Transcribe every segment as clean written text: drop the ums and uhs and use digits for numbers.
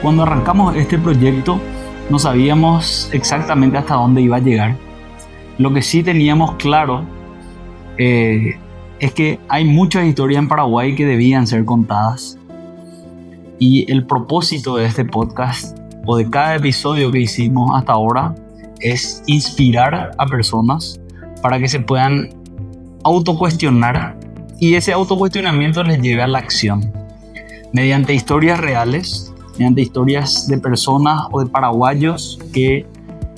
Cuando arrancamos este proyecto no sabíamos exactamente hasta dónde iba a llegar. Lo que sí teníamos claro es que hay muchas historias en Paraguay que debían ser contadas. Y el propósito de este podcast o de cada episodio que hicimos hasta ahora es inspirar a personas para que se puedan autocuestionar y ese autocuestionamiento les lleve a la acción mediante historias reales, mediante historias de personas o de paraguayos que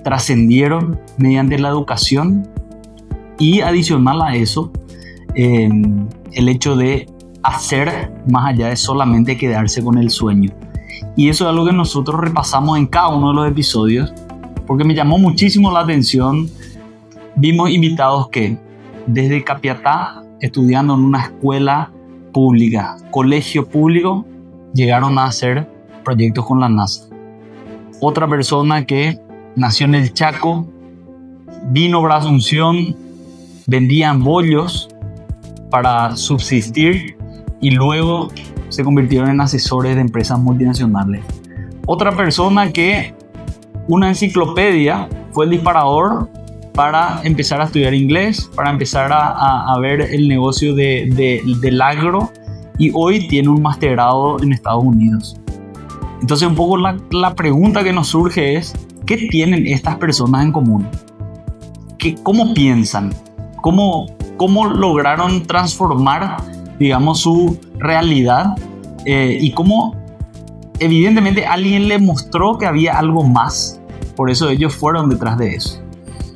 trascendieron mediante la educación y adicional a eso el hecho de hacer más allá de solamente quedarse con el sueño. Y eso es algo que nosotros repasamos en cada uno de los episodios porque me llamó muchísimo la atención. Vimos invitados que desde Capiatá, estudiando en una escuela pública, colegio público, llegaron a hacer proyectos con la NASA. Otra persona que nació en el Chaco, vino a Asunción, vendían bollos para subsistir y luego se convirtieron en asesores de empresas multinacionales. Otra persona que una enciclopedia fue el disparador para empezar a estudiar inglés, para empezar a ver el negocio del agro y hoy tiene un masterado en Estados Unidos. Entonces un poco la pregunta que nos surge es, ¿qué tienen estas personas en común? ¿Cómo piensan? ¿Cómo lograron transformar, digamos, su realidad? Y cómo evidentemente alguien le mostró que había algo más. Por eso ellos fueron detrás de eso.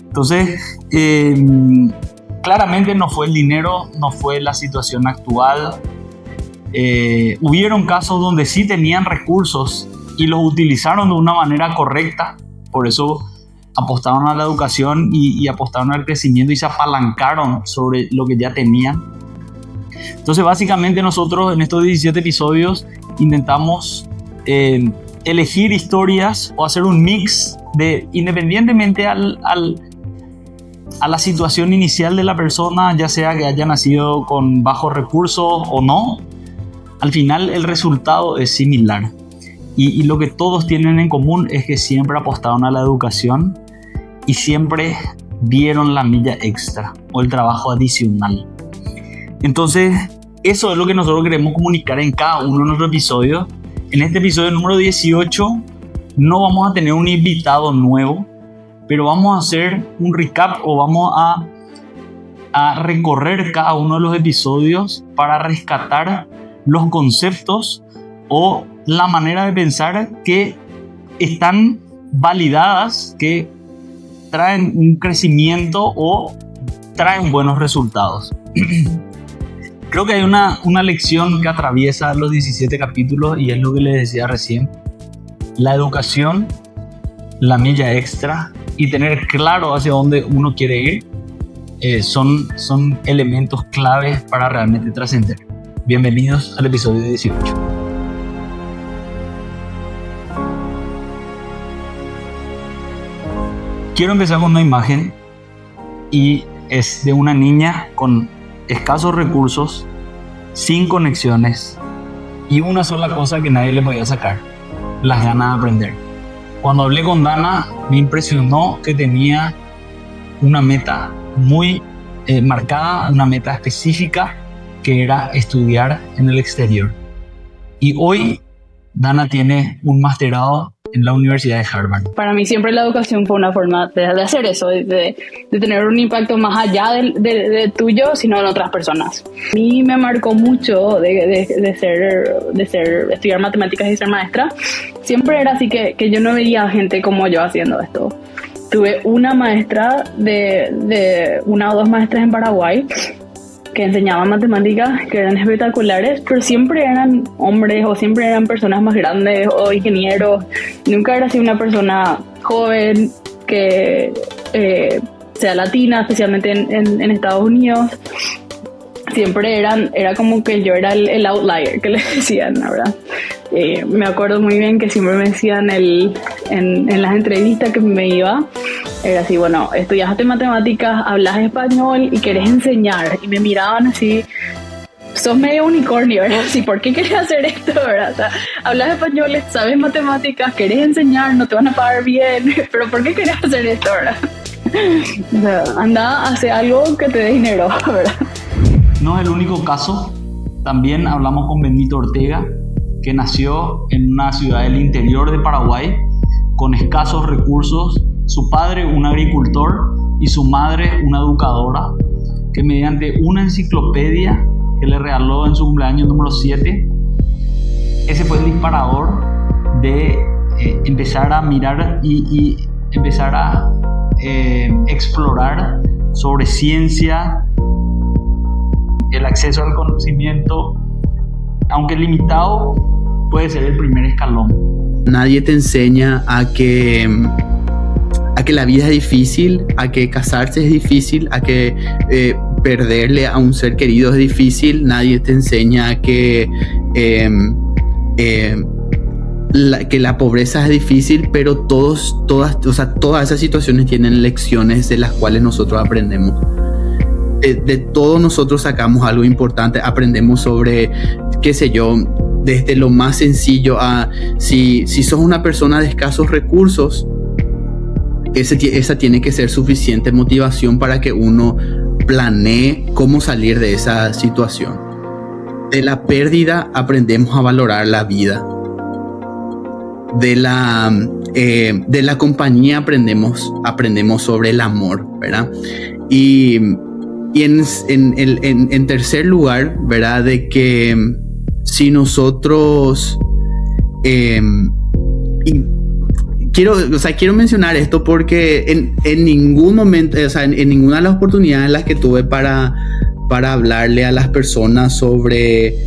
Entonces, claramente no fue el dinero, no fue la situación actual. Hubieron casos donde sí tenían recursos y los utilizaron de una manera correcta. Por eso apostaron a la educación y apostaron al crecimiento y se apalancaron sobre lo que ya tenían. Entonces, básicamente nosotros en estos 17 episodios intentamos elegir historias o hacer un mix de, independientemente a la situación inicial de la persona, ya sea que haya nacido con bajos recursos o no, al final el resultado es similar. Y lo que todos tienen en común es que siempre apostaron a la educación y siempre vieron la milla extra o el trabajo adicional. Entonces, eso es lo que nosotros queremos comunicar en cada uno de nuestros episodios. En este episodio número 18 no vamos a tener un invitado nuevo, pero vamos a hacer un recap o vamos a recorrer cada uno de los episodios para rescatar los conceptos o la manera de pensar que están validadas, que traen un crecimiento o traen buenos resultados. Creo que hay una lección que atraviesa los 17 capítulos y es lo que les decía recién. La educación, la milla extra y tener claro hacia dónde uno quiere ir son elementos claves para realmente trascender. Bienvenidos al episodio 18. Quiero empezar con una imagen y es de una niña con escasos recursos, sin conexiones y una sola cosa que nadie le podía sacar: las ganas de aprender. Cuando hablé con Dana me impresionó que tenía una meta muy marcada, una meta específica que era estudiar en el exterior. Y hoy Dana tiene un masterado en la Universidad de Harvard. Para mí siempre la educación fue una forma de hacer eso, de tener un impacto más allá de tuyo, sino en otras personas. A mí me marcó mucho de estudiar matemáticas y ser maestra. Siempre era así que yo no veía gente como yo haciendo esto. Tuve una maestra una o dos maestras en Paraguay que enseñaban matemáticas, que eran espectaculares, pero siempre eran hombres o siempre eran personas más grandes o ingenieros. Nunca era así una persona joven que sea latina, especialmente en Estados Unidos. Siempre era como que yo era el outlier que les decían, la verdad. Me acuerdo muy bien que siempre me decían en las entrevistas que me iba, era así: bueno, estudiaste matemáticas, hablas español y querés enseñar. Y me miraban así sos medio unicornio, ¿verdad? Sí, ¿por qué querés hacer esto, verdad? O sea, hablas español, sabes matemáticas, querés enseñar, no te van a pagar bien, pero ¿por qué querés hacer esto, verdad? O sea, anda, hace algo que te dé dinero, ¿verdad? No es el único caso. También hablamos con Benito Ortega, que nació en una ciudad del interior de Paraguay, con escasos recursos, su padre un agricultor y su madre una educadora, que mediante una enciclopedia que le regaló en su cumpleaños número 7, ese fue el disparador de empezar a mirar y empezar a explorar sobre ciencia, el acceso al conocimiento, aunque limitado, puede ser el primer escalón. Nadie te enseña a que la vida es difícil, a que casarse es difícil, a que perderle a un ser querido es difícil. Nadie te enseña que la pobreza es difícil, pero todas esas situaciones tienen lecciones de las cuales nosotros aprendemos. De todos nosotros sacamos algo importante, aprendemos sobre, qué sé yo, desde lo más sencillo a si sos una persona de escasos recursos, esa tiene que ser suficiente motivación para que uno planee cómo salir de esa situación. De la pérdida aprendemos a valorar la vida. De la compañía aprendemos sobre el amor, ¿verdad? Y en tercer lugar, ¿verdad? De que si nosotros quiero mencionar esto porque en ningún momento, o sea, en ninguna de las oportunidades en las que tuve para hablarle a las personas sobre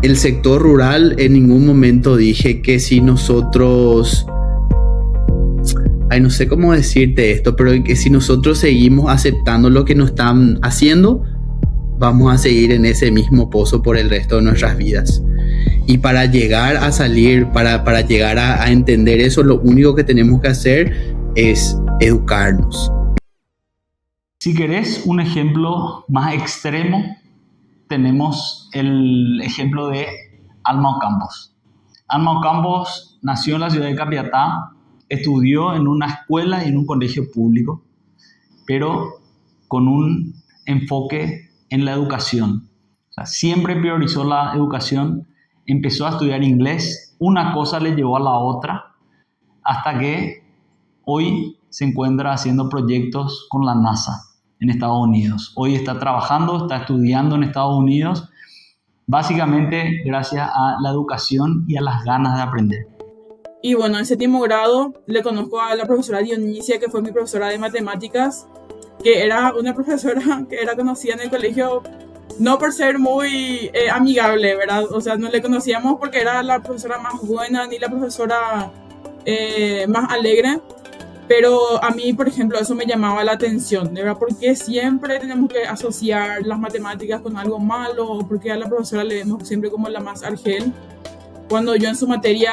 el sector rural, en ningún momento dije que si nosotros, no sé cómo decirte esto, pero que si nosotros seguimos aceptando lo que nos están haciendo, vamos a seguir en ese mismo pozo por el resto de nuestras vidas. Y para llegar a salir, para llegar a entender eso, lo único que tenemos que hacer es educarnos. Si querés un ejemplo más extremo, tenemos el ejemplo de Alma Ocampos. Alma Ocampos nació en la ciudad de Capiatá, estudió en una escuela y en un colegio público, pero con un enfoque en la educación. O sea, siempre priorizó la educación, empezó a estudiar inglés, una cosa le llevó a la otra, hasta que hoy se encuentra haciendo proyectos con la NASA en Estados Unidos. Hoy está trabajando, está estudiando en Estados Unidos, básicamente gracias a la educación y a las ganas de aprender. Y bueno, en séptimo grado le conozco a la profesora Dionisia, que fue mi profesora de matemáticas, que era una profesora que era conocida en el colegio no por ser muy amigable, ¿verdad? O sea, no le conocíamos porque era la profesora más buena ni la profesora más alegre. Pero a mí, por ejemplo, eso me llamaba la atención, ¿verdad? Porque siempre tenemos que asociar las matemáticas con algo malo, o porque a la profesora le vemos siempre como la más argel, cuando yo en su materia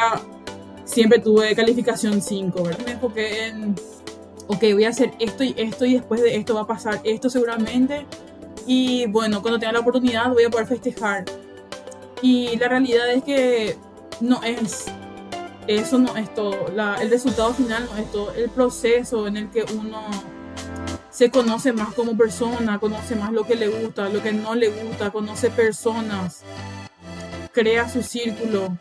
siempre tuve calificación 5, ¿verdad? Me enfoqué en, ok, voy a hacer esto y después de esto va a pasar esto seguramente, y bueno, cuando tenga la oportunidad voy a poder festejar. Y la realidad es que eso no es todo, el resultado final no es todo, el proceso en el que uno se conoce más como persona, conoce más lo que le gusta, lo que no le gusta, conoce personas, crea su círculo,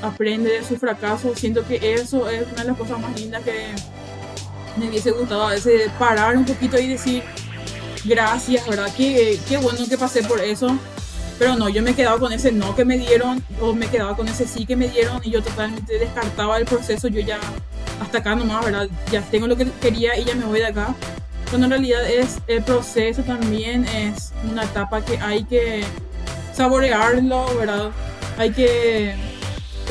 aprende de su fracaso. Siento que eso es una de las cosas más lindas que me hubiese gustado a veces, parar un poquito y decir gracias, ¿verdad? Qué bueno que pasé por eso. Pero no, yo me quedaba con ese no que me dieron, o me quedaba con ese sí que me dieron, y yo totalmente descartaba el proceso. Yo ya, hasta acá nomás, ¿verdad? Ya tengo lo que quería y ya me voy de acá. Cuando en realidad el proceso también es una etapa que hay que saborearlo, ¿verdad? Hay que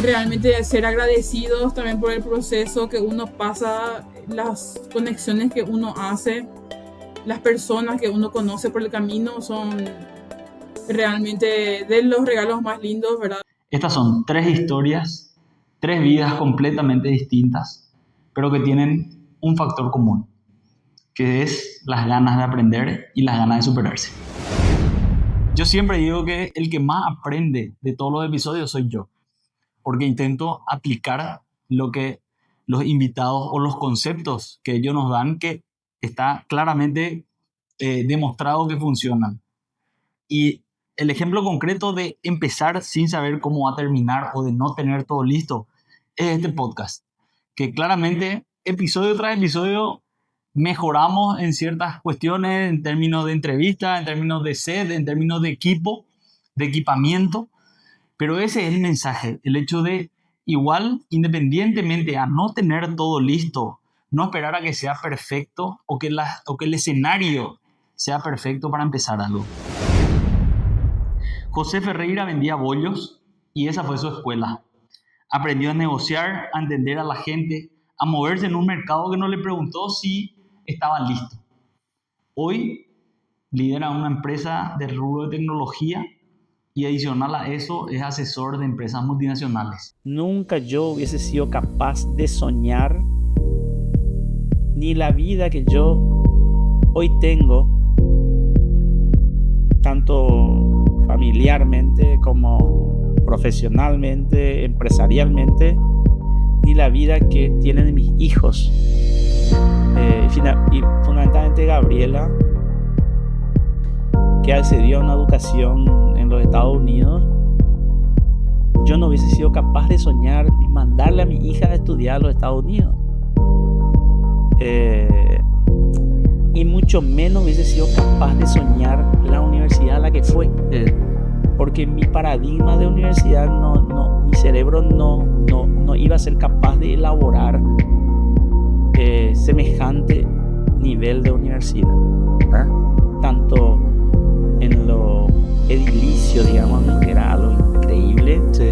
realmente ser agradecidos también por el proceso que uno pasa, las conexiones que uno hace, las personas que uno conoce por el camino son realmente de los regalos más lindos, ¿verdad? Estas son 3 historias, 3 vidas completamente distintas, pero que tienen un factor común. que es las ganas de aprender y las ganas de superarse. Yo siempre digo que el que más aprende de todos los episodios soy yo, porque intento aplicar lo que los invitados o los conceptos que ellos nos dan, que está claramente demostrado que funcionan. Y el ejemplo concreto de empezar sin saber cómo va a terminar o de no tener todo listo es este podcast, que claramente episodio tras episodio mejoramos en ciertas cuestiones, en términos de entrevista, en términos de set, en términos de equipo, de equipamiento, pero ese es el mensaje, el hecho de igual, independientemente a no tener todo listo, no esperar a que sea perfecto o que el escenario sea perfecto para empezar algo. José Ferreira vendía bollos y esa fue su escuela. Aprendió a negociar, a entender a la gente, a moverse en un mercado que no le preguntó si estaba listo. Hoy lidera una empresa de rubro de tecnología y adicional a eso es asesor de empresas multinacionales. Nunca yo hubiese sido capaz de soñar ni la vida que yo hoy tengo, tanto familiarmente como profesionalmente, empresarialmente, ni la vida que tienen mis hijos. Y fundamentalmente Gabriela, que accedió a una educación en los Estados Unidos. Yo no hubiese sido capaz de soñar y mandarle a mi hija a estudiar a los Estados Unidos. Y mucho menos hubiese sido capaz de soñar la universidad a la que fue. Porque mi paradigma de universidad, mi cerebro no iba a ser capaz de elaborar semejante nivel de universidad. Tanto en lo edilicio, digamos, que era algo increíble, sí,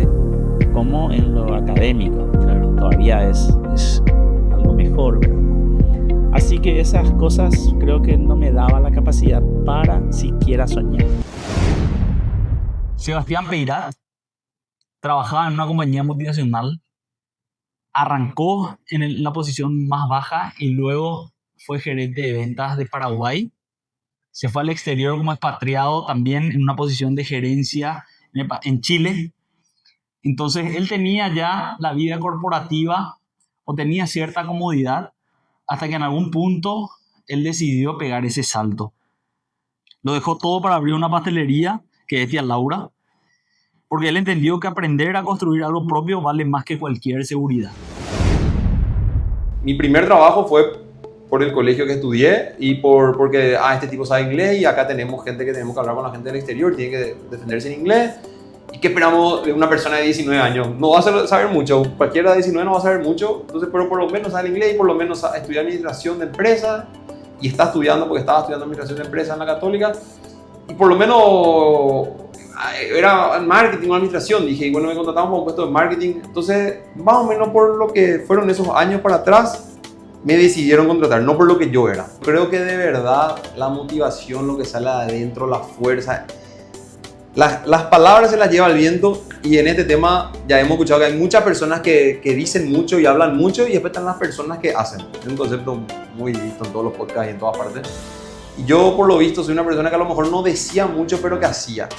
como en lo académico. Claro, todavía es algo mejor, ¿verdad? Así que esas cosas creo que no me daba la capacidad para siquiera soñar. Sebastián Peirat trabajaba en una compañía multinacional, arrancó en la posición más baja y luego fue gerente de ventas de Paraguay. Se fue al exterior como expatriado también en una posición de gerencia en Chile. Entonces él tenía ya la vida corporativa o tenía cierta comodidad hasta que en algún punto él decidió pegar ese salto. Lo dejó todo para abrir una pastelería, que es Tía Laura, porque él entendió que aprender a construir algo propio vale más que cualquier seguridad. Mi primer trabajo fue por el colegio que estudié y porque este tipo sabe inglés y acá tenemos gente que tenemos que hablar con la gente del exterior, tiene que defenderse en inglés. ¿Y qué esperamos de una persona de 19 años? No va a saber mucho, cualquiera de 19 no va a saber mucho, entonces pero por lo menos sabe inglés y por lo menos estudió administración de empresas y está estudiando, porque estaba estudiando administración de empresas en la Católica y por lo menos era marketing o administración, dije, y bueno, me contratamos para un puesto de marketing, entonces más o menos por lo que fueron esos años para atrás me decidieron contratar, no por lo que yo era. Creo que de verdad la motivación, lo que sale de adentro, la fuerza, las palabras se las lleva el viento y en este tema ya hemos escuchado que hay muchas personas que dicen mucho y hablan mucho y después están las personas que hacen. Es un concepto muy visto en todos los podcasts y en todas partes. Y yo por lo visto soy una persona que a lo mejor no decía mucho pero que hacía.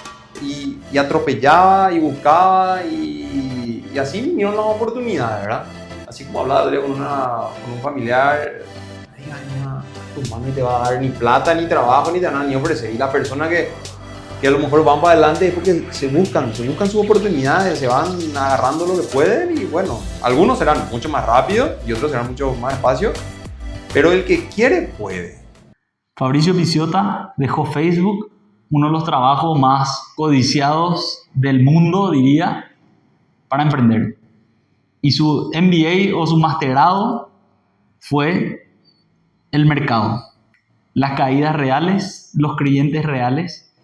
Y atropellaba y buscaba y así vinieron las oportunidades, ¿verdad? Así como hablaba con un familiar, tu mano no te va a dar ni plata, ni trabajo, ni nada, ni ofrecer. Y la persona que a lo mejor van para adelante es porque se buscan sus oportunidades, se van agarrando lo que pueden y bueno, algunos serán mucho más rápidos y otros serán mucho más despacio, pero el que quiere puede. Fabricio Picciota dejó Facebook, uno de los trabajos más codiciados del mundo, diría, para emprender. Y su MBA o su masterado fue el mercado, las caídas reales, los clientes reales.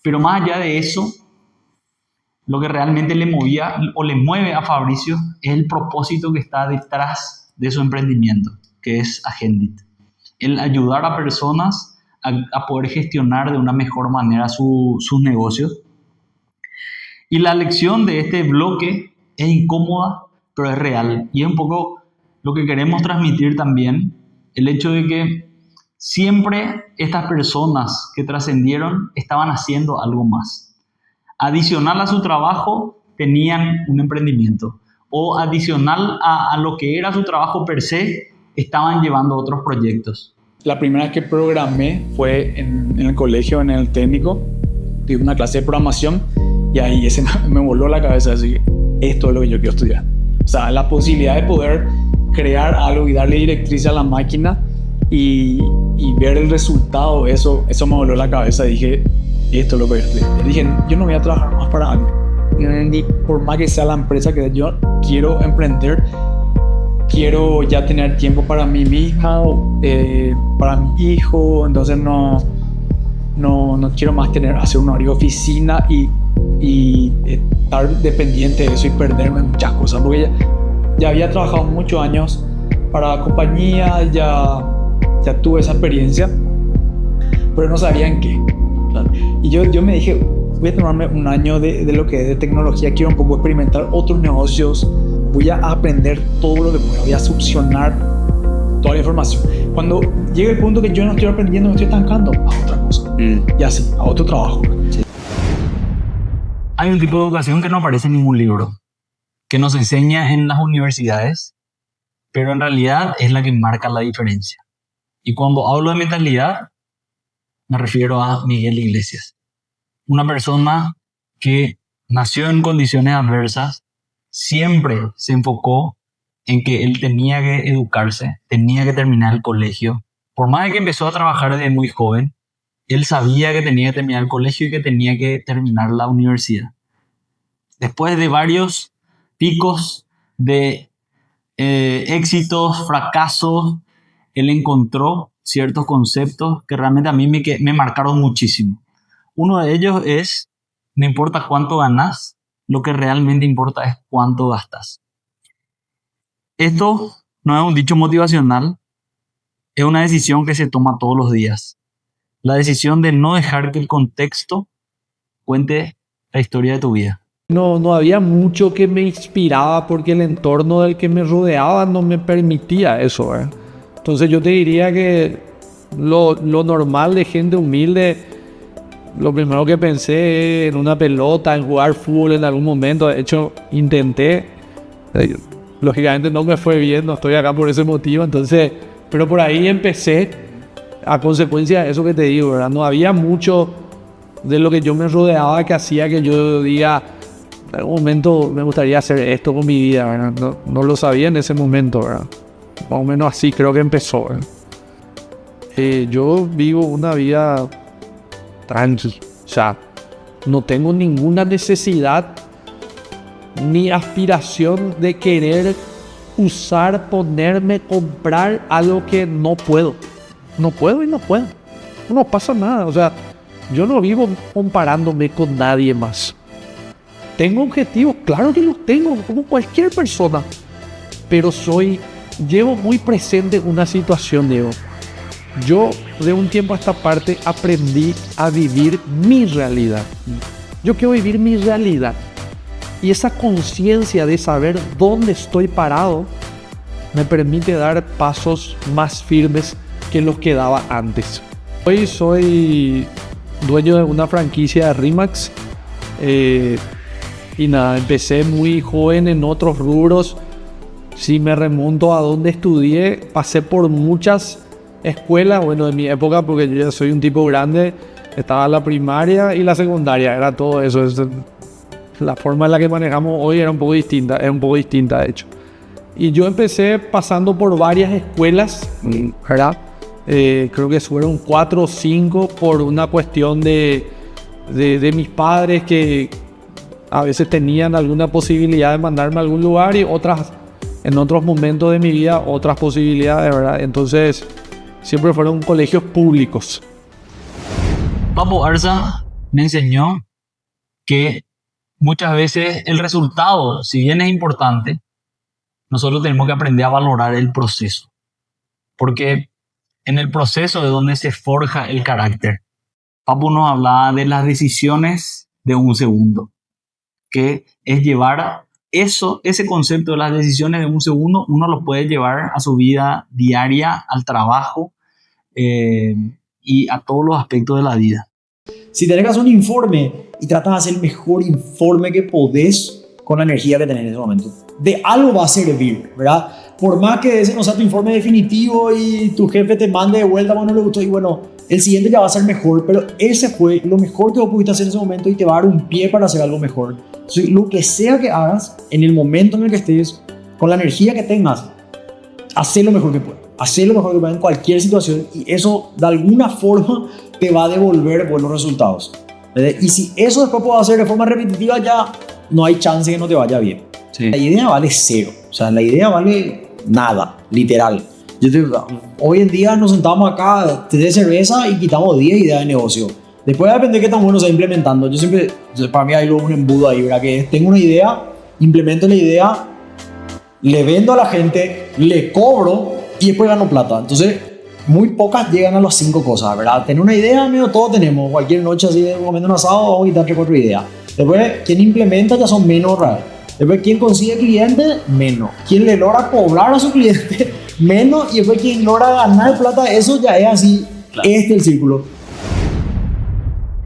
Pero más allá de eso, lo que realmente le movía o le mueve a Fabricio es el propósito que está detrás de su emprendimiento, que es Agendit. El ayudar a personas a poder gestionar de una mejor manera sus negocios. Y la lección de este bloque es incómoda, pero es real. Y es un poco lo que queremos transmitir también, el hecho de que siempre estas personas que trascendieron estaban haciendo algo más. Adicional a su trabajo, tenían un emprendimiento. O adicional a lo que era su trabajo per se, estaban llevando otros proyectos. La primera vez que programé fue en el colegio, en el técnico. Tuve una clase de programación y ahí ese me voló la cabeza. Así que esto es lo que yo quiero estudiar. O sea, la posibilidad de poder crear algo y darle directriz a la máquina y ver el resultado, eso me voló la cabeza. Y dije, esto es lo que yo estudiar. Dije, yo no voy a trabajar más para alguien. Ni por más que sea la empresa que yo quiero emprender, quiero ya tener tiempo para mí misma, para mi hijo. Entonces no quiero más hacer un horario de oficina y estar dependiente de eso y perderme en muchas cosas, porque ya había trabajado muchos años para compañía, ya tuve esa experiencia, pero no sabía en qué. Y yo me dije, voy a tomarme un año de lo que es de tecnología, quiero un poco experimentar otros negocios, voy a aprender todo lo que pueda, voy a succionar toda la información. Cuando llegue el punto que yo no estoy aprendiendo, me estoy estancando a otra cosa. Y así, a otro trabajo. Sí. Hay un tipo de educación que no aparece en ningún libro, que nos enseña en las universidades, pero en realidad es la que marca la diferencia. Y cuando hablo de mentalidad, me refiero a Miguel Iglesias. Una persona que nació en condiciones adversas, siempre se enfocó en que él tenía que educarse, tenía que terminar el colegio. Por más de que empezó a trabajar desde muy joven, él sabía que tenía que terminar el colegio y que tenía que terminar la universidad. Después de varios picos de éxitos, fracasos, él encontró ciertos conceptos que realmente a mí me marcaron muchísimo. Uno de ellos es, no importa cuánto ganas, lo que realmente importa es cuánto gastas. Esto no es un dicho motivacional, es una decisión que se toma todos los días. La decisión de no dejar que el contexto cuente la historia de tu vida. No había mucho que me inspiraba porque el entorno del que me rodeaba no me permitía eso, ¿eh? Entonces yo te diría que lo normal de gente humilde, lo primero que pensé en una pelota, en jugar fútbol en algún momento. De hecho, intenté. Lógicamente no me fue bien, no estoy acá por ese motivo. Entonces, pero por ahí empecé a consecuencia de eso que te digo, ¿verdad? No había mucho de lo que yo me rodeaba que hacía que yo diga, en algún momento me gustaría hacer esto con mi vida, ¿verdad? No lo sabía en ese momento, ¿verdad? Más o menos así creo que empezó, ¿verdad? Yo vivo una vida tranquila, o sea, no tengo ninguna necesidad ni aspiración de querer usar, ponerme, comprar algo que no puedo. No puedo y no puedo. No pasa nada, o sea, yo no vivo comparándome con nadie más. Tengo objetivos, claro que los tengo, como cualquier persona, pero llevo muy presente una situación, Diego. Yo de un tiempo a esta parte aprendí a vivir mi realidad. Yo quiero vivir mi realidad. Y esa conciencia de saber dónde estoy parado me permite dar pasos más firmes que los que daba antes. Hoy soy dueño de una franquicia de RE/MAX. Y nada, empecé muy joven en otros rubros. Si me remonto a donde estudié, pasé por muchas escuelas, bueno, de mi época, porque yo ya soy un tipo grande, estaba la primaria y la secundaria, era todo eso. La forma en la que manejamos hoy era un poco distinta, de hecho. Y yo empecé pasando por varias escuelas, ¿verdad? Creo que fueron 4 o 5 por una cuestión de mis padres que a veces tenían alguna posibilidad de mandarme a algún lugar y otras, en otros momentos de mi vida, otras posibilidades, ¿verdad? Entonces, siempre fueron colegios públicos. Papo Arza me enseñó que muchas veces el resultado, si bien es importante, nosotros tenemos que aprender a valorar el proceso. Porque en el proceso es donde se forja el carácter. Papo nos hablaba de las decisiones de un segundo, que es llevar ese concepto de las decisiones de un segundo, uno lo puede llevar a su vida diaria, al trabajo, y a todos los aspectos de la vida. Si tenés que hacer un informe y tratas de hacer el mejor informe que podés con la energía que tenés en ese momento, de algo va a servir, ¿verdad? Por más que ese no sea tu informe definitivo y tu jefe te mande de vuelta cuando no le gustó, y bueno, el siguiente ya va a ser mejor, pero ese fue lo mejor que vos pudiste hacer en ese momento y te va a dar un pie para hacer algo mejor. Entonces, lo que sea que hagas, en el momento en el que estés, con la energía que tengas, haz lo mejor que puedas. Haz lo mejor que puedas en cualquier situación y eso, de alguna forma, te va a devolver buenos resultados. ¿Verdad? Y si eso después puedo hacer de forma repetitiva, ya no hay chance que no te vaya bien. Sí. La idea vale cero. O sea, la idea vale nada, literal. Hoy en día nos sentamos acá, te de cerveza y quitamos 10 ideas de negocio. Después depende de qué tan bueno se va implementando. Para mí hay un embudo ahí, ¿verdad? Que tengo una idea, implemento la idea, le vendo a la gente, le cobro y después gano plata. Entonces, muy pocas llegan a las 5 cosas, ¿verdad? Tener una idea, amigo, todos tenemos. Cualquier noche así comiendo un asado, vamos a quitar 3 4 ideas. Después, quien implementa ya son menos raros. Después, quien consigue clientes, menos. Quien le logra cobrar a su cliente, menos. Y después, quien logra ganar plata, eso ya es así. Claro. Este es el círculo.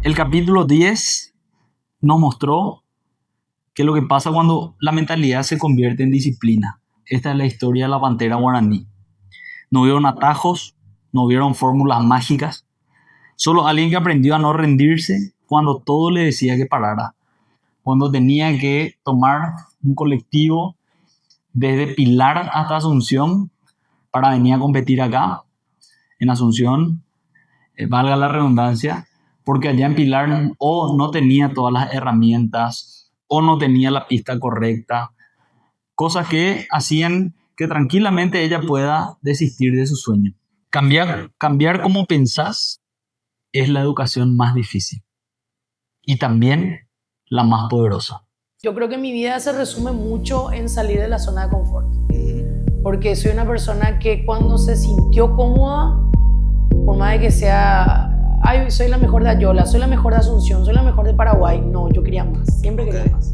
El capítulo 10 nos mostró que lo que pasa cuando la mentalidad se convierte en disciplina. Esta es la historia de la pantera guaraní. No vieron atajos, no vieron fórmulas mágicas. Solo alguien que aprendió a no rendirse cuando todo le decía que parara. Cuando tenía que tomar un colectivo desde Pilar hasta Asunción para venir a competir acá, en Asunción, valga la redundancia, porque allá en Pilar o no tenía todas las herramientas o no tenía la pista correcta, cosas que hacían que tranquilamente ella pueda desistir de su sueño. Cambiar cómo pensás es la educación más difícil y también la más poderosa. Yo creo que mi vida se resume mucho en salir de la zona de confort, porque soy una persona que cuando se sintió cómoda, por más de que sea, ay, soy la mejor de Ayola, soy la mejor de Asunción, soy la mejor de Paraguay, no, yo quería más, siempre quería más.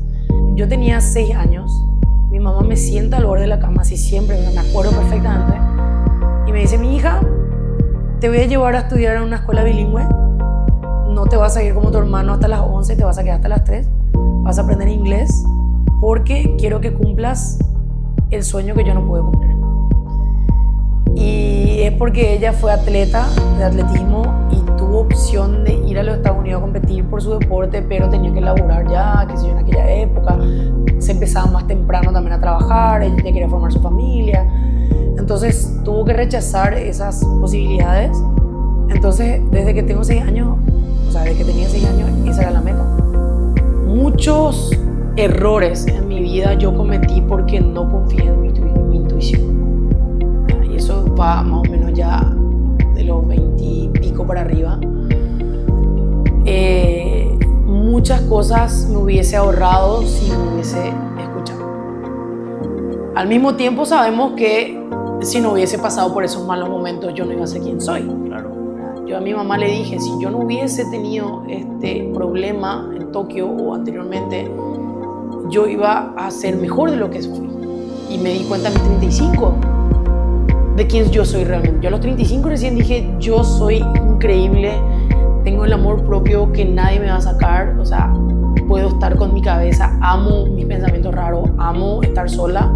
Yo tenía 6 años, mi mamá me sienta al borde de la cama, así siempre, me acuerdo perfectamente, y me dice, mi hija, te voy a llevar a estudiar a una escuela bilingüe, no te vas a ir como tu hermano hasta las 11, te vas a quedar hasta las 3, vas a aprender inglés, porque quiero que cumplas el sueño que yo no pude cumplir. Y es porque ella fue atleta de atletismo y tuvo opción de ir a los Estados Unidos a competir por su deporte, pero tenía que laburar ya, qué sé yo, en aquella época. Se empezaba más temprano también a trabajar, ella ya quería formar su familia. Entonces tuvo que rechazar esas posibilidades. Entonces, desde que tengo 6 años, o sea, desde que tenía 6 años, esa era la meta. Muchos errores en mi vida yo cometí porque no confié en mi intuición. Y eso va más o menos ya de los 20 y pico para arriba. Muchas cosas me hubiese ahorrado si me hubiese escuchado. Al mismo tiempo sabemos que si no hubiese pasado por esos malos momentos yo no iba a ser quien soy. Claro. Yo a mi mamá le dije, si yo no hubiese tenido este problema en Tokio o anteriormente, yo iba a ser mejor de lo que fui. Y me di cuenta a mis 35 de quién yo soy realmente. Yo a los 35 recién dije, yo soy increíble, tengo el amor propio que nadie me va a sacar, o sea, puedo estar con mi cabeza, amo mis pensamientos raros, amo estar sola.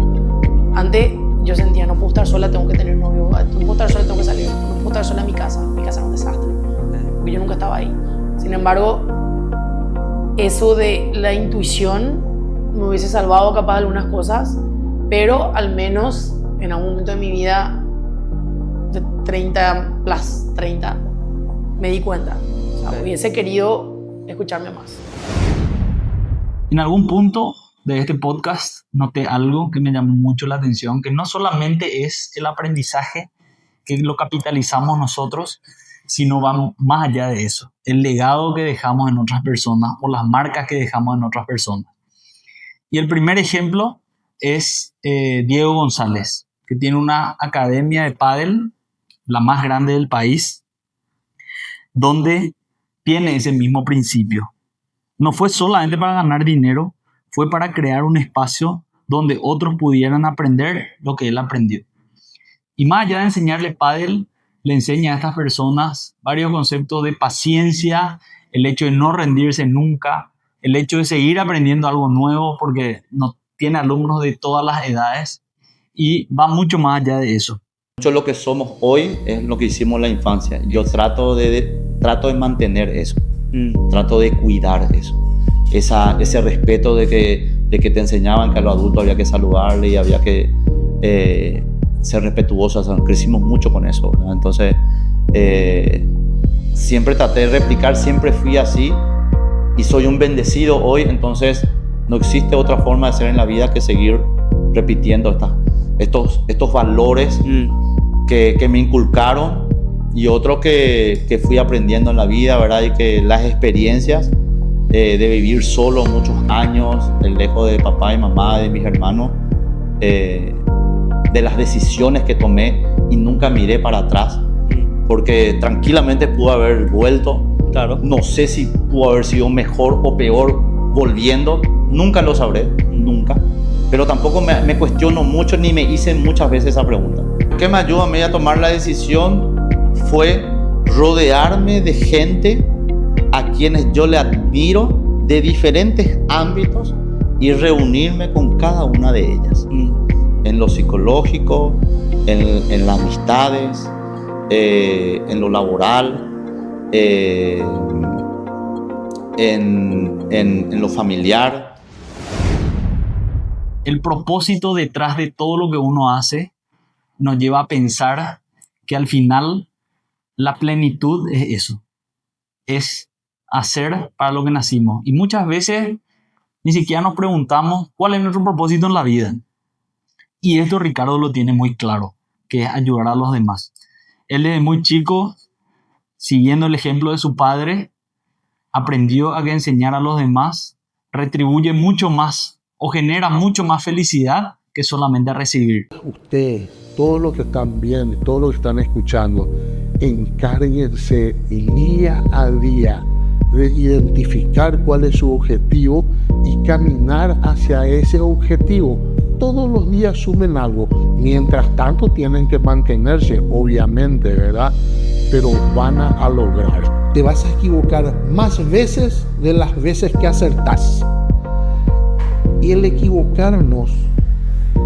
Antes yo sentía, no puedo estar sola, tengo que tener novio, no puedo estar sola, tengo que salir, no puedo estar sola en mi casa era un desastre, porque yo nunca estaba ahí. Sin embargo, eso de la intuición me hubiese salvado capaz de algunas cosas, pero al menos en algún momento de mi vida, de 30 plus 30, me di cuenta. O sea, hubiese querido escucharme más. En algún punto de este podcast noté algo que me llamó mucho la atención, que no solamente es el aprendizaje que lo capitalizamos nosotros, sino va más allá de eso. El legado que dejamos en otras personas o las marcas que dejamos en otras personas. Y el primer ejemplo es Diego González, que tiene una academia de pádel, la más grande del país, donde tiene ese mismo principio. No fue solamente para ganar dinero, fue para crear un espacio donde otros pudieran aprender lo que él aprendió. Y más allá de enseñarle pádel, le enseña a estas personas varios conceptos de paciencia, el hecho de no rendirse nunca, el hecho de seguir aprendiendo algo nuevo, porque no tiene alumnos de todas las edades y va mucho más allá de eso. Mucho lo que somos hoy es lo que hicimos en la infancia. Yo trato de mantener eso, trato de cuidar eso. Ese respeto de que te enseñaban que a los adultos había que saludarle y había que ser respetuosos. Crecimos mucho con eso, ¿verdad? Entonces, siempre traté de replicar, siempre fui así y soy un bendecido hoy. Entonces, no existe otra forma de ser en la vida que seguir repitiendo estos valores que me inculcaron y otros que fui aprendiendo en la vida, ¿verdad? Y que las experiencias de vivir solo muchos años, lejos de papá y mamá, de mis hermanos, de las decisiones que tomé y nunca miré para atrás, porque tranquilamente pudo haber vuelto. Claro. No sé si pudo haber sido mejor o peor volviendo, nunca lo sabré, nunca. Pero tampoco me cuestiono mucho ni me hice muchas veces esa pregunta. Lo que me ayudó a mí a tomar la decisión fue rodearme de gente a quienes yo le admiro de diferentes ámbitos y reunirme con cada una de ellas. En lo psicológico, en las amistades, en lo laboral, en lo familiar. El propósito detrás de todo lo que uno hace nos lleva a pensar que al final la plenitud es eso, es hacer para lo que nacimos. Y muchas veces ni siquiera nos preguntamos cuál es nuestro propósito en la vida. Y esto Ricardo lo tiene muy claro, que es ayudar a los demás. Él desde muy chico, siguiendo el ejemplo de su padre, aprendió a que enseñar a los demás retribuye mucho más o genera mucho más felicidad que solamente a recibir. Ustedes, todos los que están viendo, todos los que están escuchando, encárguense día a día de identificar cuál es su objetivo y caminar hacia ese objetivo. Todos los días sumen algo. Mientras tanto tienen que mantenerse, obviamente, ¿verdad? Pero van a lograr. Te vas a equivocar más veces de las veces que acertás. Y el equivocarnos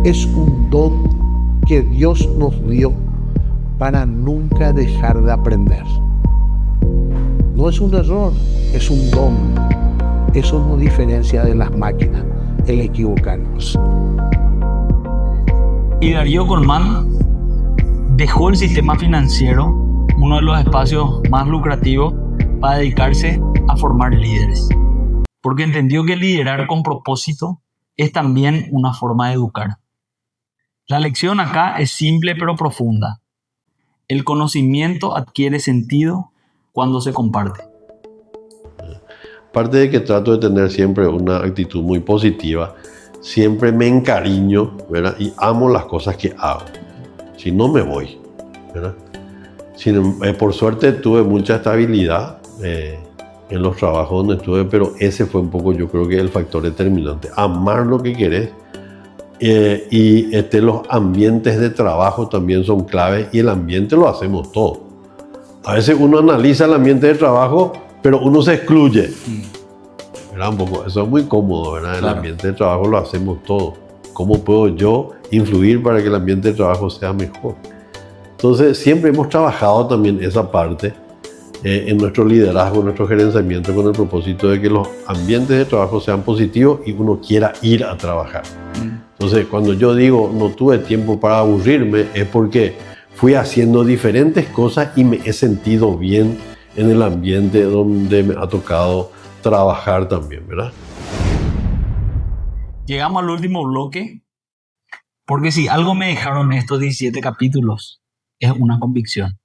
es un don que Dios nos dio para nunca dejar de aprender. No es un error, es un don. Eso nos diferencia de las máquinas, el equivocarnos. Y Darío Colmán dejó el sistema financiero, uno de los espacios más lucrativos, para dedicarse a formar líderes. Porque entendió que liderar con propósito es también una forma de educar. La lección acá es simple pero profunda. El conocimiento adquiere sentido cuando se comparte. Aparte de que trato de tener siempre una actitud muy positiva, siempre me encariño, ¿verdad? Y amo las cosas que hago. Si no, me voy, ¿verdad? Por suerte tuve mucha estabilidad en los trabajos donde estuve, pero ese fue un poco, yo creo que el factor determinante. Amar lo que querés y los ambientes de trabajo también son claves, y el ambiente lo hacemos todos. A veces uno analiza el ambiente de trabajo, pero uno se excluye. ¿Verdad? Un poco, eso es muy cómodo, ¿verdad? El ambiente de trabajo lo hacemos todos. ¿Cómo puedo yo influir para que el ambiente de trabajo sea mejor? Entonces, siempre hemos trabajado también esa parte en nuestro liderazgo, en nuestro gerenciamiento, con el propósito de que los ambientes de trabajo sean positivos y uno quiera ir a trabajar. Entonces, cuando yo digo no tuve tiempo para aburrirme, es porque fui haciendo diferentes cosas y me he sentido bien en el ambiente donde me ha tocado trabajar también, ¿verdad? Llegamos al último bloque, porque si algo me dejaron estos 17 capítulos, es una convicción.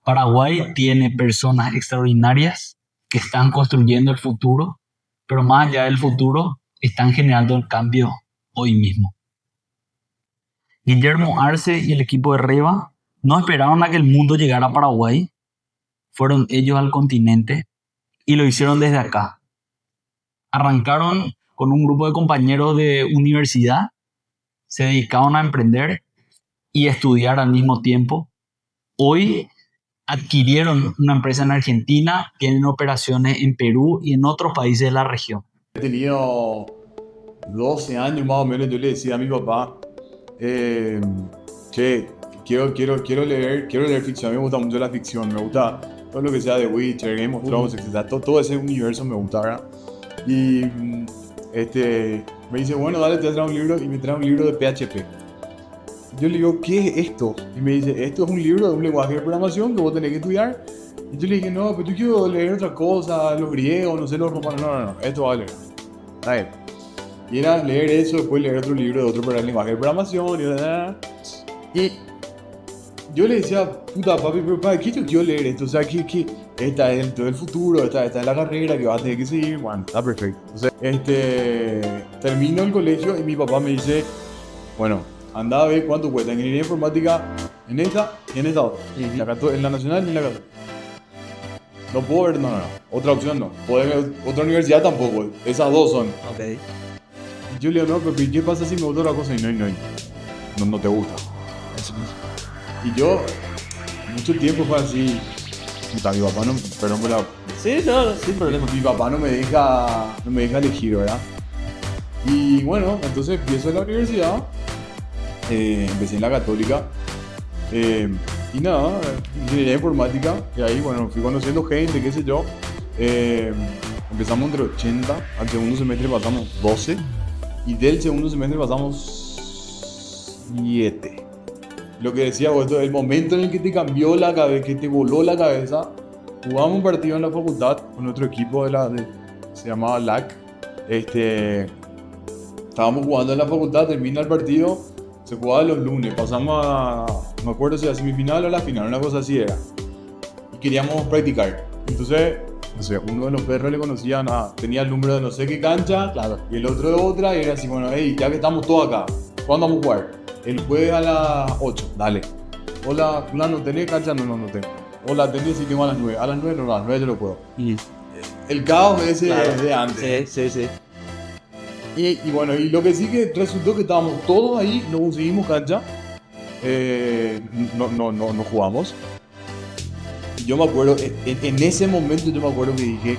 Paraguay tiene personas extraordinarias que están construyendo el futuro, pero más allá del futuro, están generando el cambio hoy mismo. Guillermo Arce y el equipo de Reba no esperaron a que el mundo llegara a Paraguay. Fueron ellos al continente y lo hicieron desde acá. Arrancaron con un grupo de compañeros de universidad, se dedicaron a emprender y estudiar al mismo tiempo, Hoy adquirieron una empresa en Argentina, tienen operaciones en Perú y en otros países de la región. He tenido 12 años más o menos, yo le decía a mi papá, che, quiero leer ficción, a mí me gusta mucho la ficción, me gusta todo lo que sea de Witcher, Game of Thrones, etc. Todo ese universo me gusta, ¿verdad? Y me dice, bueno, dale, te voy a traer un libro, y me trae un libro de PHP. Yo le digo, ¿qué es esto? Y me dice, esto es un libro de un lenguaje de programación que vos tenés que estudiar. Y yo le dije, no, pero yo quiero leer otra cosa, los griegos, no sé, los romanos. No, esto va a leer. Está bien. Y era leer eso, después leer otro libro de otro lenguaje de programación. Y yo le decía, puta papi, pero ¿para qué yo quiero leer esto? O sea, que esta es todo el futuro, esta es la carrera que vas a tener que seguir. Bueno, está perfecto. Entonces, termino el colegio y mi papá me dice, bueno, anda a ver cuánto cuesta ingeniería informática en esta y en esta otra. En la nacional y en la católica. No puedo ver, no. Otra opción no. Otra universidad tampoco. Esas dos son. Ok. Y yo le digo, no, pero ¿qué pasa si me gusta otra cosa? Y no te gusta. Y yo, mucho tiempo fue así. Puta, mi papá no, perdón por la... Sí, no, sin problema. Mi papá no me deja elegir, ¿verdad? Y bueno, entonces empiezo en la universidad. Empecé en la católica. Y nada, ingeniería informática. Y ahí, bueno, fui conociendo gente, qué sé yo. Empezamos entre 80. Al segundo semestre pasamos 12. Y del segundo semestre pasamos 7. Lo que decía vos, el momento en el que te cambió la cabeza, que te voló la cabeza. Jugamos un partido en la facultad con nuestro equipo se llamaba LAC. Estábamos jugando en la facultad, termina el partido. Se jugaba los lunes, pasamos a, no me acuerdo si a semifinal o a la final, una cosa así era. Y queríamos practicar. Entonces, no sé, uno de los perros le conocía, tenía el número de no sé qué cancha, claro, y el otro de otra, y era así, bueno, hey, ya que estamos todos acá, ¿cuándo vamos a jugar? El jueves a las 8, dale. Hola, fulano, ¿tenés cancha? No tengo. Hola, ¿tenés? Sí, tengo a las 9. A las 9 no, a las 9 yo lo puedo. El caos ese claro, de antes. Sí. Y bueno, y lo que sí que resultó que estábamos todos ahí, no conseguimos cancha, no jugamos. Y yo me acuerdo, en ese momento yo me acuerdo que dije,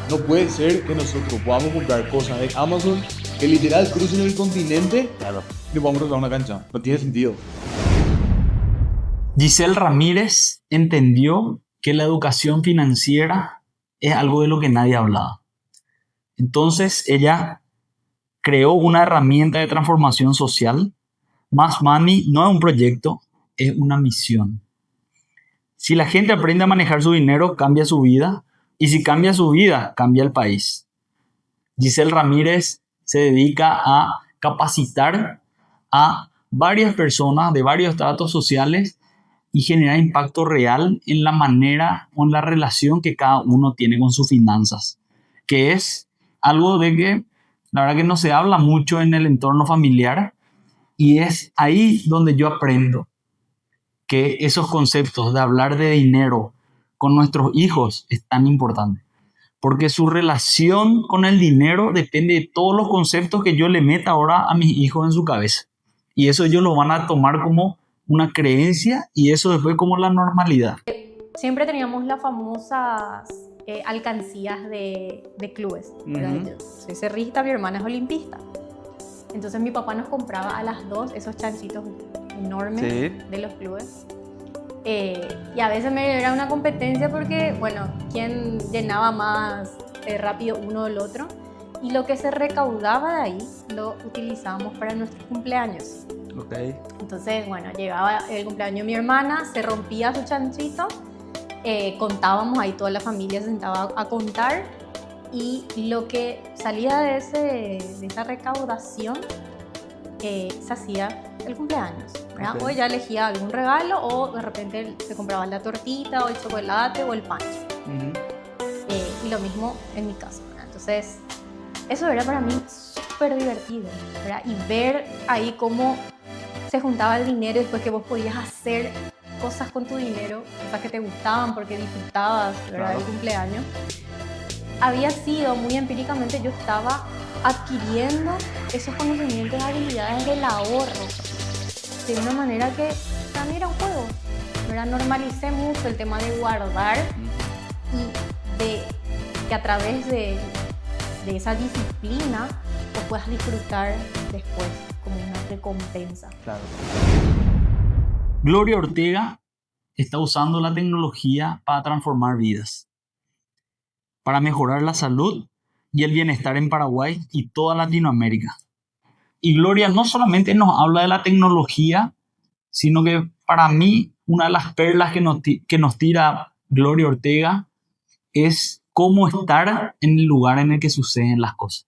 no puede ser que nosotros podamos comprar cosas de Amazon que literal crucen el continente claro. y le podamos comprar una cancha. No tiene sentido. Giselle Ramírez entendió que la educación financiera es algo de lo que nadie hablaba. Entonces ella creó una herramienta de transformación social. Más Money no es un proyecto, es una misión. Si la gente aprende a manejar su dinero, cambia su vida. Y si cambia su vida, cambia el país. Giselle Ramírez se dedica a capacitar a varias personas de varios estratos sociales y generar impacto real en la manera o en la relación que cada uno tiene con sus finanzas. Que es algo de que la verdad que no se habla mucho en el entorno familiar y es ahí donde yo aprendo que esos conceptos de hablar de dinero con nuestros hijos es tan importante. Porque su relación con el dinero depende de todos los conceptos que yo le meta ahora a mis hijos en su cabeza. Y eso ellos lo van a tomar como una creencia y eso después como la normalidad. Siempre teníamos las famosas alcancías de clubes. Yo soy cerrista, mi hermana es olimpista. Entonces mi papá nos compraba a las 2 esos chanchitos enormes de los clubes. Y a veces era una competencia porque, bueno, quién llenaba más rápido uno del otro. Y lo que se recaudaba de ahí lo utilizábamos para nuestros cumpleaños. Okay. Entonces, bueno, llegaba el cumpleaños de mi hermana, se rompía su chanchito, contábamos ahí, toda la familia se sentaba a contar y lo que salía de esa recaudación se hacía el cumpleaños, ¿verdad? Okay. O ella elegía algún regalo o de repente se compraba la tortita o el chocolate o el pancho. Y lo mismo en mi caso, ¿verdad? Entonces, eso era para mí súper divertido, ¿verdad? Y ver ahí cómo se juntaba el dinero y después que vos podías hacer cosas con tu dinero, cosas que te gustaban porque disfrutabas, ¿verdad? Claro. El cumpleaños. Había sido muy empíricamente, yo estaba adquiriendo esos conocimientos, habilidades del ahorro de una manera que también era un juego. ¿verdad? Normalicé mucho el tema de guardar y de que a través de esa disciplina lo puedas disfrutar después como una recompensa. Claro. Gloria Ortega está usando la tecnología para transformar vidas, para mejorar la salud y el bienestar en Paraguay y toda Latinoamérica. Y Gloria no solamente nos habla de la tecnología, sino que para mí una de las perlas que nos tira Gloria Ortega es cómo estar en el lugar en el que suceden las cosas.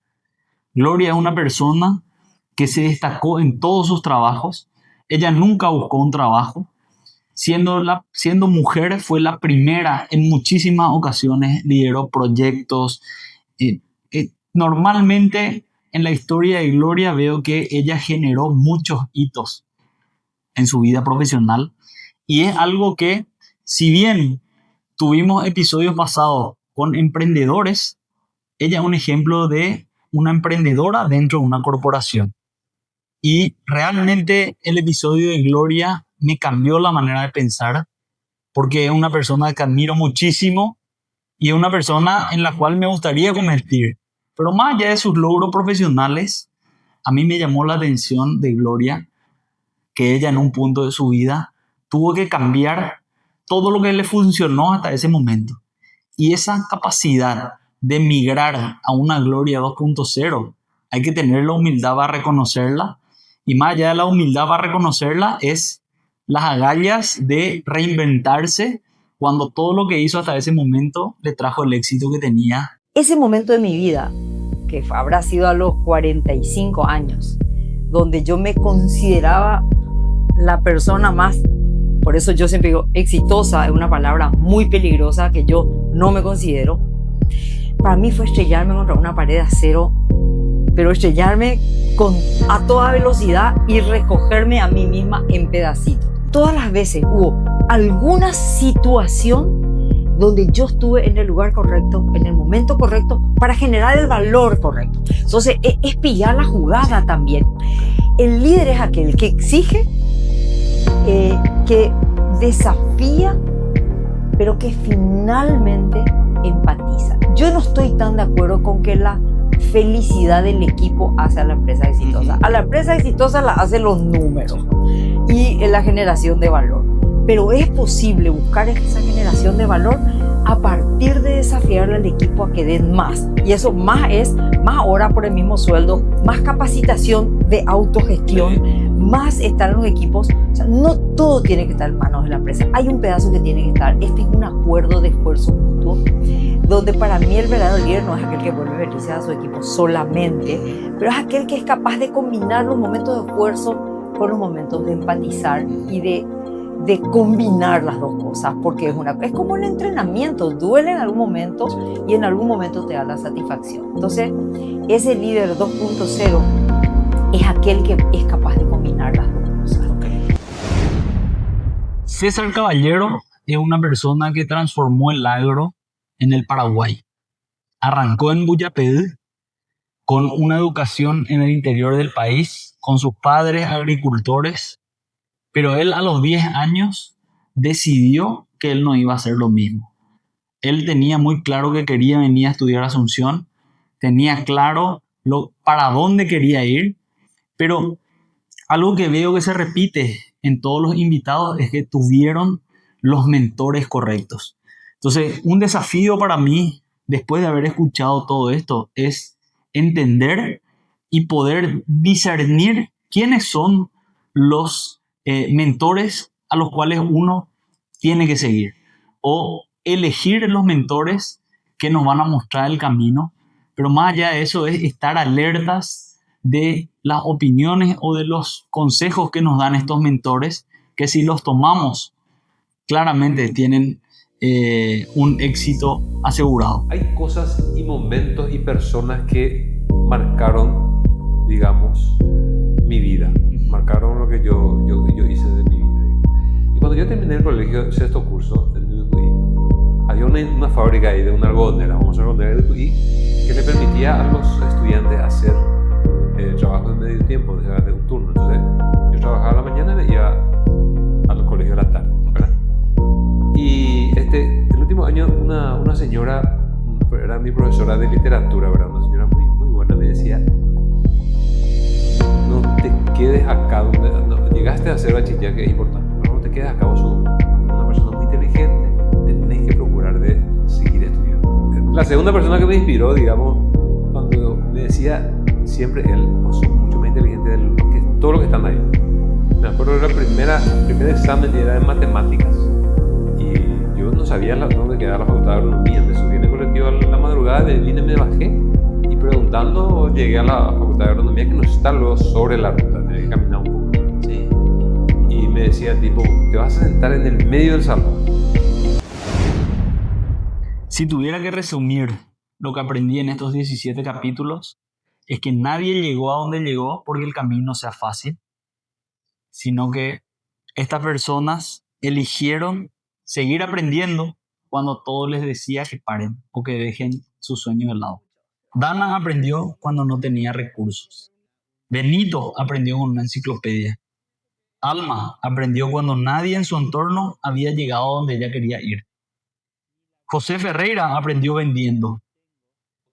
Gloria es una persona que se destacó en todos sus trabajos. Ella nunca buscó un trabajo. Siendo mujer, fue la primera en muchísimas ocasiones, lideró proyectos. Normalmente en la historia de Gloria veo que ella generó muchos hitos en su vida profesional y es algo que, si bien tuvimos episodios pasados con emprendedores, ella es un ejemplo de una emprendedora dentro de una corporación. Y realmente el episodio de Gloria me cambió la manera de pensar, porque es una persona que admiro muchísimo y es una persona en la cual me gustaría convertir. Pero más allá de sus logros profesionales, a mí me llamó la atención de Gloria que ella en un punto de su vida tuvo que cambiar todo lo que le funcionó hasta ese momento. Y esa capacidad de migrar a una Gloria 2.0, hay que tener la humildad para reconocerla. Y más allá de la humildad para reconocerla es las agallas de reinventarse cuando todo lo que hizo hasta ese momento le trajo el éxito que tenía. Ese momento de mi vida, que habrá sido a los 45 años, donde yo me consideraba la persona más, por eso yo siempre digo, exitosa, es una palabra muy peligrosa que yo no me considero. Para mí fue estrellarme contra una pared de acero, pero estrellarme a toda velocidad y recogerme a mí misma en pedacitos. Todas las veces hubo alguna situación donde yo estuve en el lugar correcto, en el momento correcto, para generar el valor correcto. Entonces, es pillar la jugada también. El líder es aquel que exige, que desafía, pero que finalmente empatiza. Yo no estoy tan de acuerdo con que la felicidad del equipo hace a la empresa exitosa. A la empresa exitosa la hacen los números y la generación de valor. Pero es posible buscar esa generación de valor a partir de desafiarle al equipo a que den más. Y eso más es más horas por el mismo sueldo, más capacitación de autogestión, más estar en los equipos. O sea, no todo tiene que estar en manos de la empresa. Hay un pedazo que tiene que estar. Este es un acuerdo de esfuerzo mutuo, donde para mí el verdadero líder no es aquel que vuelve felices a su equipo solamente, pero es aquel que es capaz de combinar los momentos de esfuerzo con los momentos de empatizar y de combinar las dos cosas, porque es como el entrenamiento, duele en algún momento y en algún momento te da la satisfacción. Entonces, ese líder 2.0 es aquel que es capaz de combinar las dos cosas. César Caballero es una persona que transformó el agro en el Paraguay. Arrancó en Buyapedú con una educación en el interior del país, con sus padres agricultores, pero él a los 10 años decidió que él no iba a hacer lo mismo. Él tenía muy claro que quería venir a estudiar Asunción, tenía claro para dónde quería ir, pero algo que veo que se repite en todos los invitados es que tuvieron los mentores correctos. Entonces, un desafío para mí, después de haber escuchado todo esto, es entender y poder discernir quiénes son los mentores a los cuales uno tiene que seguir, o elegir los mentores que nos van a mostrar el camino. Pero más allá de eso es estar alertas de las opiniones o de los consejos que nos dan estos mentores, que si los tomamos claramente tienen un éxito asegurado. Hay cosas y momentos y personas que marcaron, digamos, mi vida, marcaron lo que yo hice de mi vida. Y cuando yo terminé el colegio, sexto curso en Dutuí, había una fábrica ahí de una algodonera, vamos a algodonera de Dutuí, que le permitía a los estudiantes hacer trabajo de medio tiempo, de un turno. Entonces yo trabajaba a la mañana y me iba al colegio a la tarde, ¿verdad? una señora, era mi profesora de literatura, ¿verdad? Una señora muy, muy buena, me decía, no te quedes acá donde llegaste a hacer bachiller, que es importante, pero no te quedes acá, vos sos una persona muy inteligente, tenés que procurar de seguir estudiando. La segunda persona que me inspiró, digamos, cuando me decía siempre él, vos sos mucho más inteligente de todos los que están ahí. Me acuerdo de el primer examen era de matemáticas y yo no sabía dónde quedaba la facultad de agronomía. Me subí en el colectivo a la madrugada, me bajé y preguntando llegué a la facultad de agronomía, que no está luego sobre la ruta, tenía que caminar un poco. Sí. Y me decía tipo, te vas a sentar en el medio del salón. Si tuviera que resumir lo que aprendí en estos 17 capítulos, es que nadie llegó a donde llegó porque el camino sea fácil, sino que estas personas eligieron seguir aprendiendo cuando todo les decía que paren o que dejen sus sueños de lado. Dana aprendió cuando no tenía recursos. Benito aprendió con una enciclopedia. Alma aprendió cuando nadie en su entorno había llegado a donde ella quería ir. José Ferreira aprendió vendiendo.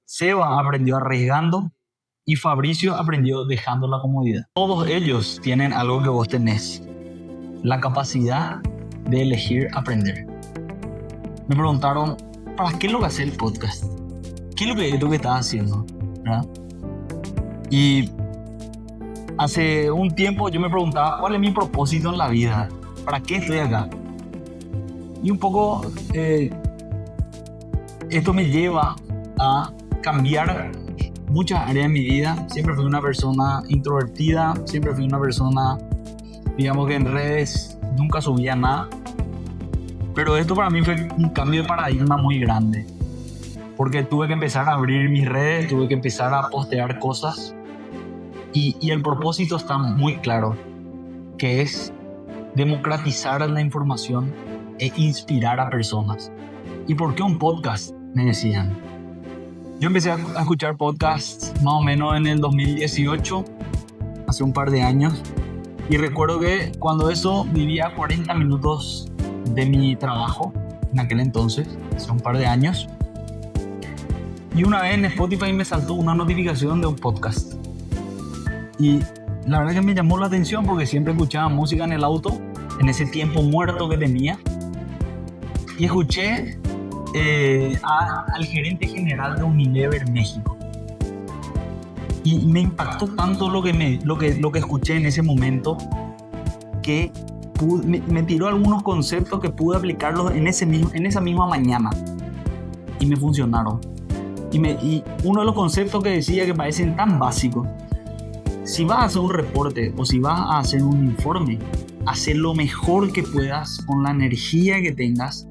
Seba aprendió arriesgando. Y Fabricio aprendió dejando la comodidad. Todos ellos tienen algo que vos tenés: la capacidad de elegir aprender. Me preguntaron, ¿para qué es lo que hace el podcast? ¿Qué es lo que estás haciendo? ¿Verdad? Y hace un tiempo yo me preguntaba, ¿cuál es mi propósito en la vida? ¿Para qué estoy acá? Y un poco esto me lleva a cambiar muchas áreas de mi vida. Siempre fui una persona introvertida, siempre fui una persona, digamos que en redes nunca subía nada. Pero esto para mí fue un cambio de paradigma muy grande. Porque tuve que empezar a abrir mis redes, tuve que empezar a postear cosas. Y el propósito está muy claro, que es democratizar la información e inspirar a personas. ¿Y por qué un podcast? Me decían. Yo empecé a escuchar podcasts más o menos en el 2018, hace un par de años. Y recuerdo que cuando eso vivía 40 minutos de mi trabajo, en aquel entonces, hace un par de años. Y una vez en Spotify me saltó una notificación de un podcast. Y la verdad que me llamó la atención porque siempre escuchaba música en el auto, en ese tiempo muerto que tenía. Y escuché al gerente general de Unilever México. Y me impactó tanto lo que escuché en ese momento que me tiró algunos conceptos que pude aplicarlos en esa misma mañana y me funcionaron. Y uno de los conceptos que decía, que parecen tan básicos: si vas a hacer un reporte o si vas a hacer un informe, haz lo mejor que puedas con la energía que tengas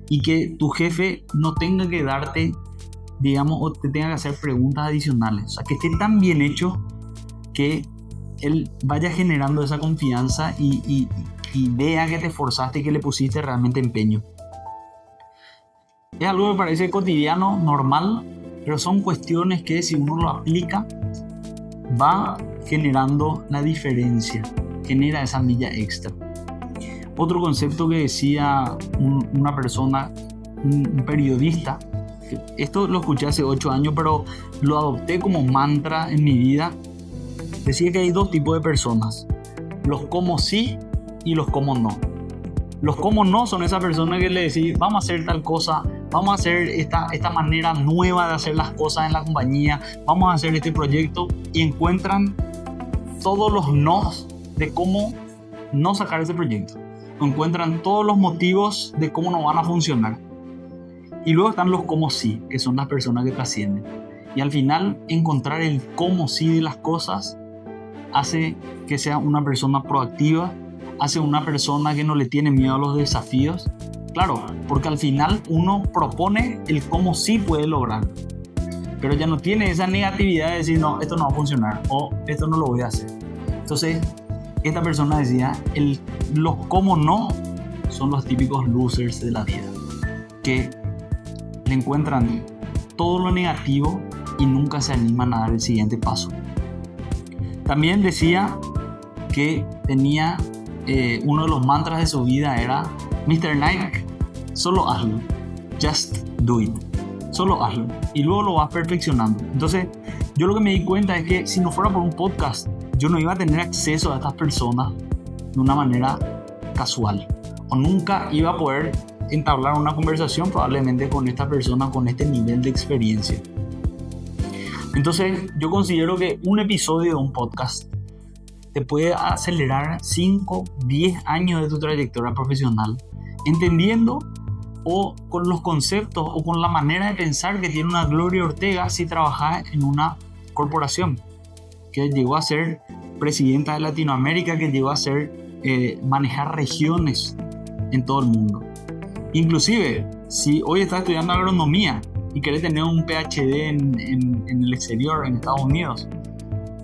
y que tu jefe no tenga que darte, digamos, o te tenga que hacer preguntas adicionales. O sea, que esté tan bien hecho que él vaya generando esa confianza y vea que te esforzaste y que le pusiste realmente empeño. Es algo que parece cotidiano, normal, pero son cuestiones que si uno lo aplica va generando la diferencia, genera esa milla extra. Otro concepto que decía una persona, un periodista, esto lo escuché hace 8 años, pero lo adopté como mantra en mi vida. Decía que hay 2 tipos de personas: los como sí y los como no. Los como no son esas personas que le decís, vamos a hacer tal cosa, vamos a hacer esta manera nueva de hacer las cosas en la compañía, vamos a hacer este proyecto, y encuentran todos los nos de cómo no sacar ese proyecto. Encuentran todos los motivos de cómo no van a funcionar. Y luego están los como sí, que son las personas que trascienden. Y al final, encontrar el cómo sí de las cosas hace que sea una persona proactiva, hace una persona que no le tiene miedo a los desafíos. Claro, porque al final uno propone el cómo sí puede lograr, pero ya no tiene esa negatividad de decir, no, esto no va a funcionar o esto no lo voy a hacer. Entonces, esta persona decía, los cómo no son los típicos losers de la vida, que le encuentran todo lo negativo y nunca se animan a dar el siguiente paso. También decía que tenía uno de los mantras de su vida era: Mr. Nike, solo hazlo. Just do it. Solo hazlo y luego lo vas perfeccionando. Entonces, yo lo que me di cuenta es que si no fuera por un podcast, yo no iba a tener acceso a estas personas de una manera casual, o nunca iba a poder entablar una conversación probablemente con esta persona con este nivel de experiencia. Entonces, yo considero que un episodio de un podcast te puede acelerar 5, 10 años de tu trayectoria profesional, entendiendo o con los conceptos o con la manera de pensar que tiene una Gloria Ortega si trabaja en una corporación, que llegó a ser presidenta de Latinoamérica, que llegó a ser manejar regiones en todo el mundo. Inclusive, si hoy estás estudiando agronomía y querés tener un PhD en el exterior, en Estados Unidos,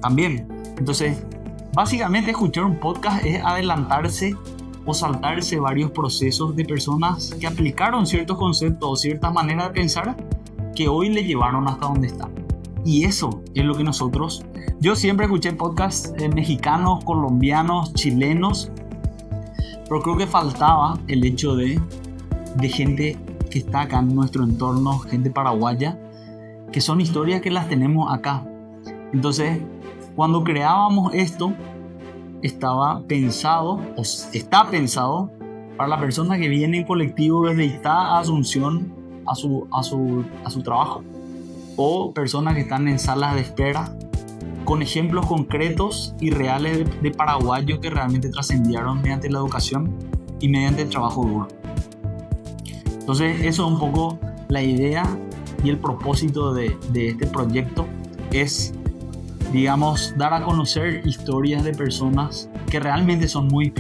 también. Entonces, básicamente escuchar un podcast es adelantarse o saltarse varios procesos de personas que aplicaron ciertos conceptos o ciertas maneras de pensar que hoy le llevaron hasta donde está. Y eso es lo que nosotros... Yo siempre escuché podcasts mexicanos, colombianos, chilenos, pero creo que faltaba el hecho de gente que está acá en nuestro entorno, gente paraguaya, que son historias que las tenemos acá. Entonces, cuando creábamos esto, estaba pensado, o está pensado, para la persona que viene en colectivo desde Itá a Asunción a su trabajo, o personas que están en salas de espera, con ejemplos concretos y reales de paraguayos que realmente trascendieron mediante la educación y mediante el trabajo duro. Entonces, eso es un poco la idea y el propósito de este proyecto, es, digamos, dar a conocer historias de personas que realmente son muy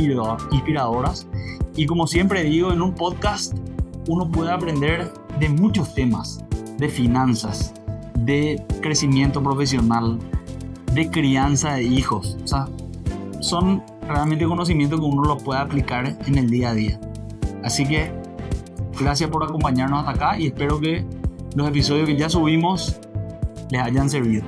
inspiradoras. Y como siempre digo, en un podcast uno puede aprender de muchos temas, de finanzas, de crecimiento profesional, de crianza de hijos. O sea, son realmente conocimientos que uno lo puede aplicar en el día a día. Así que gracias por acompañarnos hasta acá y espero que los episodios que ya subimos les hayan servido.